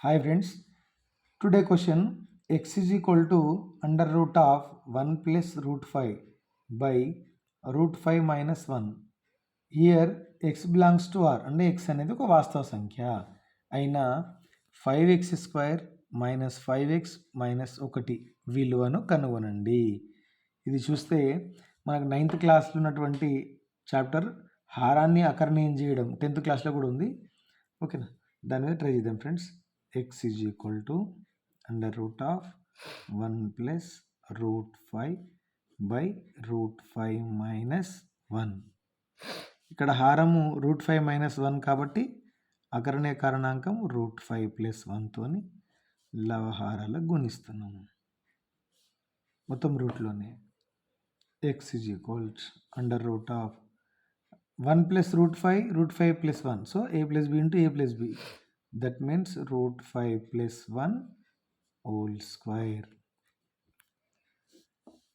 Hi friends, today question x is equal to under root of 1 plus root 5 by root 5 minus 1. Here x belongs to R అంటే x అనేది ఒక వాస్తవ సంఖ్య అయిన 5x square minus 5x minus 1 విలువను కనుగొనండి. ఇది చూస్తే మనకు 9th క్లాస్లో ఉన్నటువంటి చాప్టర్ హారాన్ని అకర్ణీయం చేయడం 10th క్లాస్లో కూడా ఉంది. ఓకేనా, దాని మీద ట్రై చేద్దాం friends. x is equal to under root of 1 plus root 5 by root 5 minus 1. ఇక్కడ హారము రూట్ 5 మైనస్ 1 కాబట్టి అకరణీయ కారణాంకం రూట్ 5 ప్లస్ 1తోని లవహారాల గుణిస్తున్నాము మొత్తం రూట్లోనే. x is equal to under root of 1 plus root 5 plus 1. So a plus b into a plus b. That means root 5 plus 1 whole square.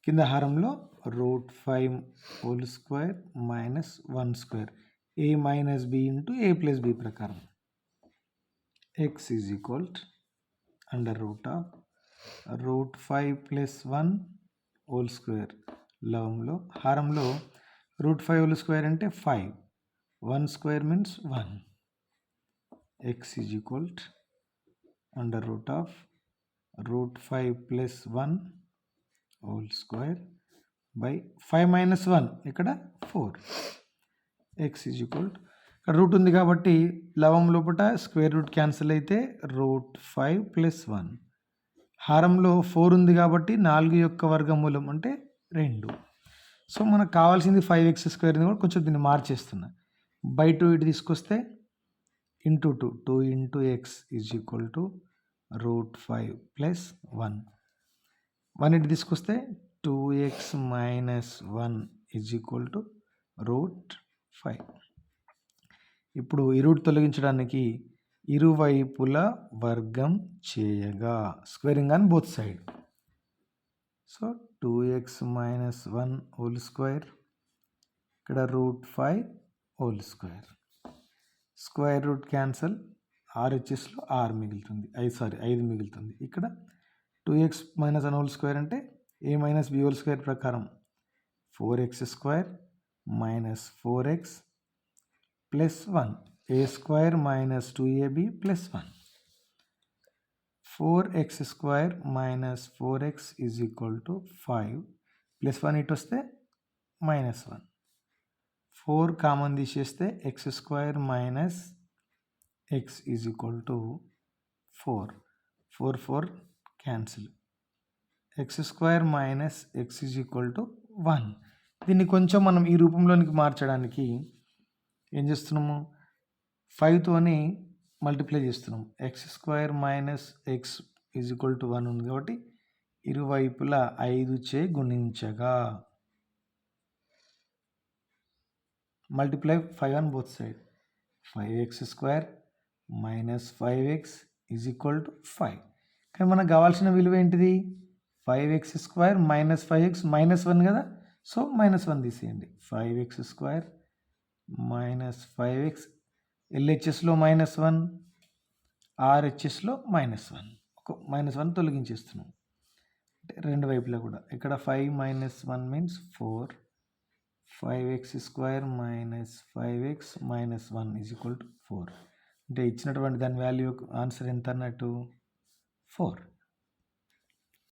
కింద హారంలో root 5 whole square minus 1 square A minus B into A plus B ప్రకారం x is equal under root of root 5 plus 1 whole square. లవంలో హారంలో root 5 whole square అంటే 5, 1 square means 1. x is equal to under root of root 5 plus 1 whole square by 5 minus 1 ఇక్కడ 4. x is equal to ఇక్కడ route ఉంది కాబట్టి లవం లోపల square root cancel అయితే రూట్ 5 ప్లస్ 1. హారంలో 4 ఉంది కాబట్టి 4 యొక్క వర్గమూలం అంటే 2. సో మనకు కావాల్సింది 5x స్క్వేర్ కూడా కొంచెం దీన్ని మార్చేస్తున్నా. బై 2 ఇటు తీసుకొస్తే into 2 into x is equal to root 5 plus 1. 1 ఇటు తీసుకొస్తే 2x minus 1 is equal to root 5. ఇప్పుడు ఈ రూట్ తొలగించడానికి ఇరువైపుల వర్గం చేయగా squaring on both side. So 2x minus 1 whole square ఇక్కడ root 5 whole square. Square root cancel, ఆర్హెచ్ఎస్లో 6 మిగులుతుంది, 5 మిగులుతుంది. ఇక్కడ 2x మైనస్ 1 హోల్ స్క్వేర్ అంటే ఏ మైనస్ బి హోల్ స్క్వేర్ ప్రకారం 4x square minus 4x plus 1 A square minus 2ab plus 1. 4x square minus 4x is equal to 5 plus 1 ఇటు వస్తే minus 1. 4 common తీసేస్తే X square minus X is equal to 4. 4 cancel. X square minus X is equal to 1. దీన్ని కొంచెం మనం ఈ రూపంలోనికి మార్చడానికి ఏం చేస్తున్నాము, 5తోని మల్టిప్లై చేస్తున్నాము. X square minus X is equal to 1 ఉంది కాబట్టి ఇరువైపులా 5 గుణించగా multiply 5 on both sides. 5x square minus 5x is equal to 5. కానీ మనకు కావాల్సిన విలువ ఏంటిది, 5x square minus 5x minus 1 కదా. సో మైనస్ 1 తీసేయండి. 5x స్క్వేర్ మైనస్ 5x ఎల్హెచ్ఎస్లో మైనస్ 1, ఆర్హెచ్ఎస్లో మైనస్ 1. ఒక మైనస్ 1 తొలగించేస్తున్నాం అంటే రెండు వైపులా కూడా. ఇక్కడ 5 minus 1 means 4. 5x square minus 5x minus 1 is equal to 4. అంటే ఇచ్చినటువంటి దాని వాల్యూ ఆన్సర్ ఎంత అన్నట్టు 4.